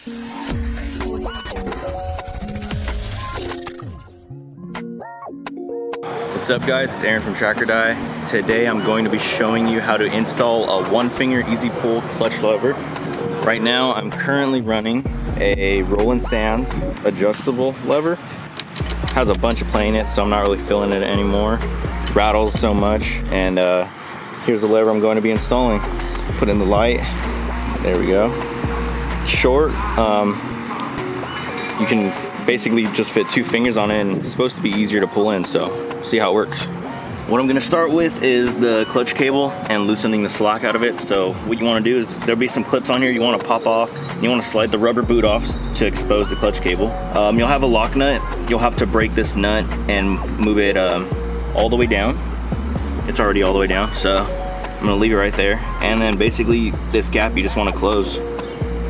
What's up guys, it's Aaron from Tracker Die. Today I'm going to be showing you how to install a one finger easy pull clutch lever. Right now I'm currently running a Roland Sands adjustable lever. Has a bunch of play in it, so I'm not really feeling it anymore. Rattles so much, and here's the lever I'm going to be installing. Let's put in the light. There we go. Short. You can basically just fit 2 fingers on it, and it's supposed to be easier to pull in, so see how it works. What I'm gonna start with is the clutch cable and loosening the slack out of it. So what you wanna do is, there'll be some clips on here you wanna pop off. You wanna slide the rubber boot off to expose the clutch cable. You'll have a lock nut. You'll have to break this nut and move it all the way down. It's already all the way down, so I'm gonna leave it right there. And then basically this gap you just wanna close,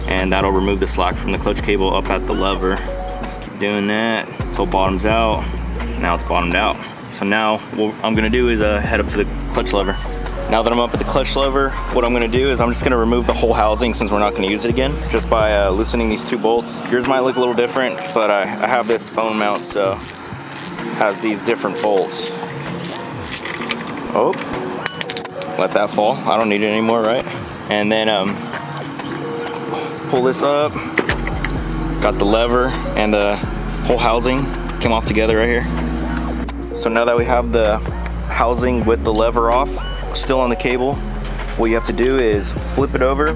and that'll remove the slack from the clutch cable up at the lever. Just keep doing that until it bottoms out. Now it's bottomed out. So now what I'm gonna do is head up to the clutch lever. Now that I'm up at the clutch lever, what I'm gonna do is I'm just gonna remove the whole housing, since we're not gonna use it again, just by loosening these 2 bolts. Yours might look a little different, but I have this phone mount, so it has these different bolts. Oh, let that fall. I don't need it anymore, right? And then pull this up. Got the lever and the whole housing came off together right here. So now that we have the housing with the lever off, still on the cable, what you have to do is flip it over.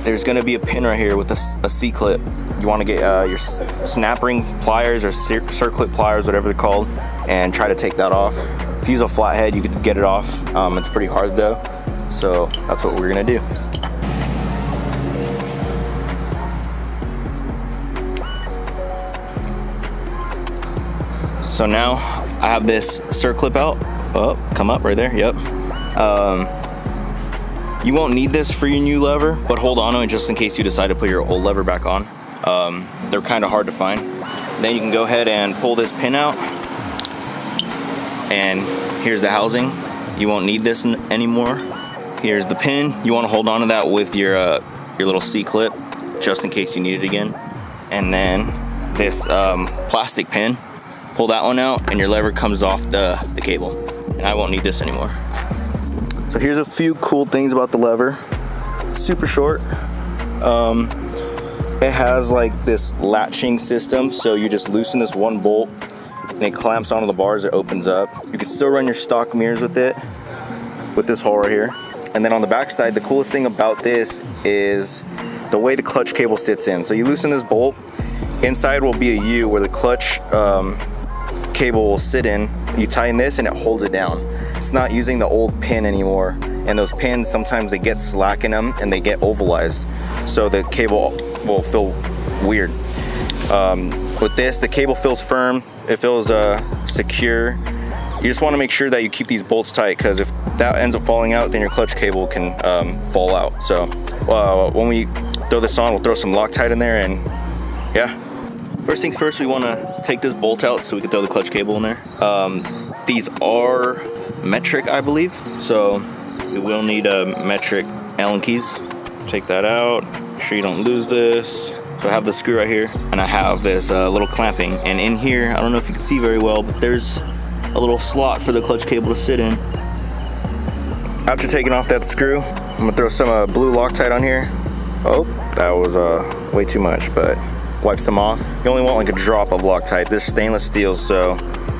There's gonna be a pin right here with a C-clip. You wanna get your snap ring pliers or circlip pliers, whatever they're called, and try to take that off. If you use a flathead, you could get it off. It's pretty hard though, so that's what we're gonna do. So now I have this circlip out. Oh, come up right there, yep. You won't need this for your new lever, but hold on to it just in case you decide to put your old lever back on. They're kind of hard to find. Then you can go ahead and pull this pin out, and here's the housing. You won't need this anymore. Here's the pin. You want to hold on to that with your little C-clip just in case you need it again. And then this plastic pin. Pull that one out and your lever comes off the cable, and I won't need this anymore. So here's a few cool things about the lever. It's super short. It has like this latching system, so you just loosen this one bolt and it clamps onto the bars, it opens up. You can still run your stock mirrors with it, with this hole right here. And then on the back side, the coolest thing about this is the way the clutch cable sits in. So you loosen this bolt, inside will be a U where the clutch cable will sit in. You tighten this and it holds it down. It's not using the old pin anymore, and those pins sometimes they get slack in them and they get ovalized, so the cable will feel weird. With this, the cable feels firm, it feels secure. You just want to make sure that you keep these bolts tight, because if that ends up falling out, then your clutch cable can fall out. So when we throw this on, we'll throw some Loctite in there, and yeah. First things first, we want to take this bolt out so we can throw the clutch cable in there. These are metric, I believe, so we will need metric Allen keys. Take that out, make sure you don't lose this. So I have the screw right here, and I have this little clamping, and in here, I don't know if you can see very well, but there's a little slot for the clutch cable to sit in. After taking off that screw, I'm gonna throw some blue Loctite on here. Oh, that was way too much, but wipe some off. You only want like a drop of Loctite. This is stainless steel, so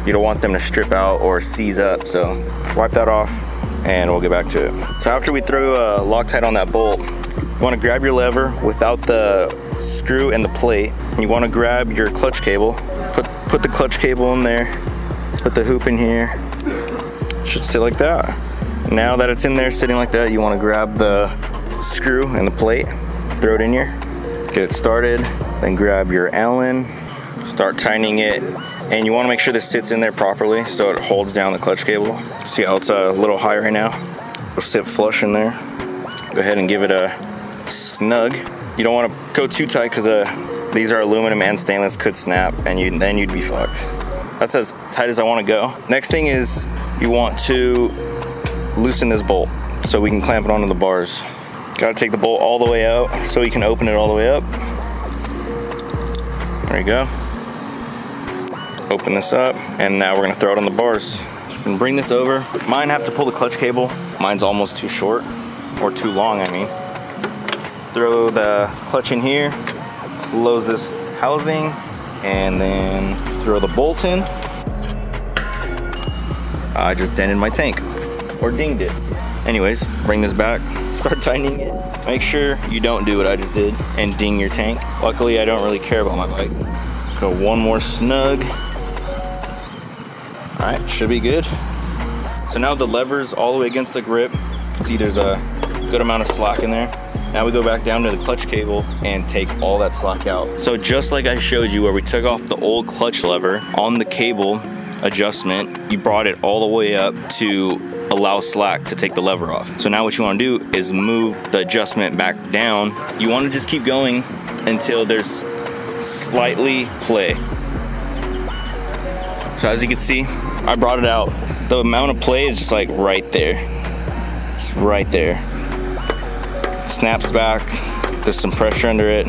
you don't want them to strip out or seize up. So wipe that off and we'll get back to it. So after we throw Loctite on that bolt, you want to grab your lever without the screw and the plate. You want to grab your clutch cable, put the clutch cable in there, put the hoop in here. It should sit like that. Now that it's in there sitting like that, you want to grab the screw and the plate, throw it in here, get it started. Then grab your Allen, start tightening it, and you want to make sure this sits in there properly so it holds down the clutch cable. See how it's a little high right now? It'll sit flush in there. Go ahead and give it a snug. You don't want to go too tight, because these are aluminum and stainless, could snap, and then you'd be fucked. That's as tight as I want to go. Next thing is you want to loosen this bolt so we can clamp it onto the bars. Got to take the bolt all the way out so you can open it all the way up. There you go. Open this up, and now we're gonna throw it on the bars. And bring this over. Mine have to pull the clutch cable. Mine's almost too short, or too long, I mean. Throw the clutch in here, close this housing, and then throw the bolt in. I just dented my tank, or dinged it. Anyways, bring this back, start tightening it. Make sure you don't do what I just did and ding your tank. Luckily, I don't really care about my bike. Go one more snug. All right, should be good. So now the lever's all the way against the grip. You can see there's a good amount of slack in there. Now we go back down to the clutch cable and take all that slack out. So just like I showed you where we took off the old clutch lever on the cable adjustment, you brought it all the way up to allow slack to take the lever off. So now what you want to do is move the adjustment back down. You want to just keep going until there's slightly play. So as you can see, I brought it out. The amount of play is just like right there. It's right there. It snaps back. There's some pressure under it.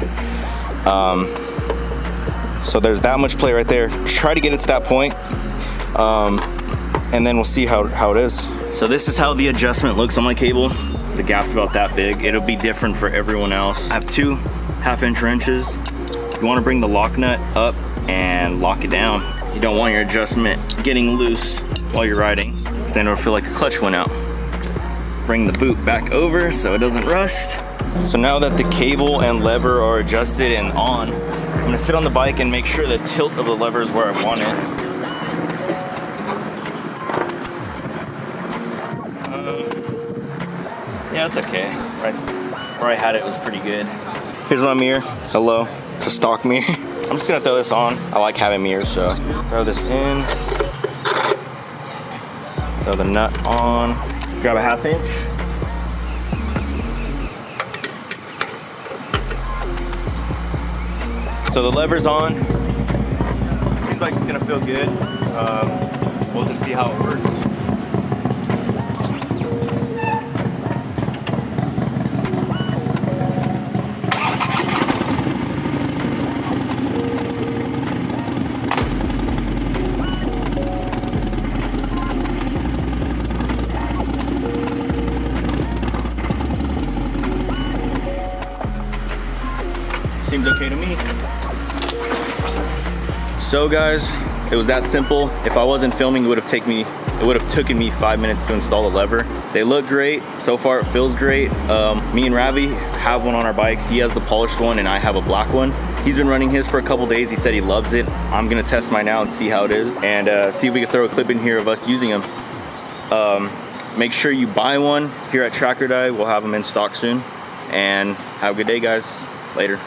So there's that much play right there. Try to get it to that point, and then we'll see how it is. So this is how the adjustment looks on my cable. The gap's about that big. It'll be different for everyone else. I have 2 1/2-inch wrenches. You want to bring the lock nut up and lock it down. You don't want your adjustment getting loose while you're riding, because then it'll feel like a clutch went out. Bring the boot back over so it doesn't rust. So now that the cable and lever are adjusted and on, I'm gonna sit on the bike and make sure the tilt of the lever is where I want it. Yeah, it's okay. Right where I had it was pretty good. Here's my mirror. Hello. It's a stock mirror. I'm just gonna throw this on. I like having mirrors, so throw this in. Throw the nut on. Grab a 1/2-inch. So the lever's on. Seems like it's gonna feel good. We'll just see how it works. Seems okay to me. So guys, it was that simple. If I wasn't filming, it would have taken me 5 minutes to install the lever. They look great. So far it feels great. Me and Ravi have one on our bikes. He has the polished one and I have a black one. He's been running his for a couple days. He said he loves it. I'm gonna test mine out and see how it is, and see if we can throw a clip in here of us using them. Make sure you buy one here at Tracker Die. We'll have them in stock soon. And have a good day, guys. Later.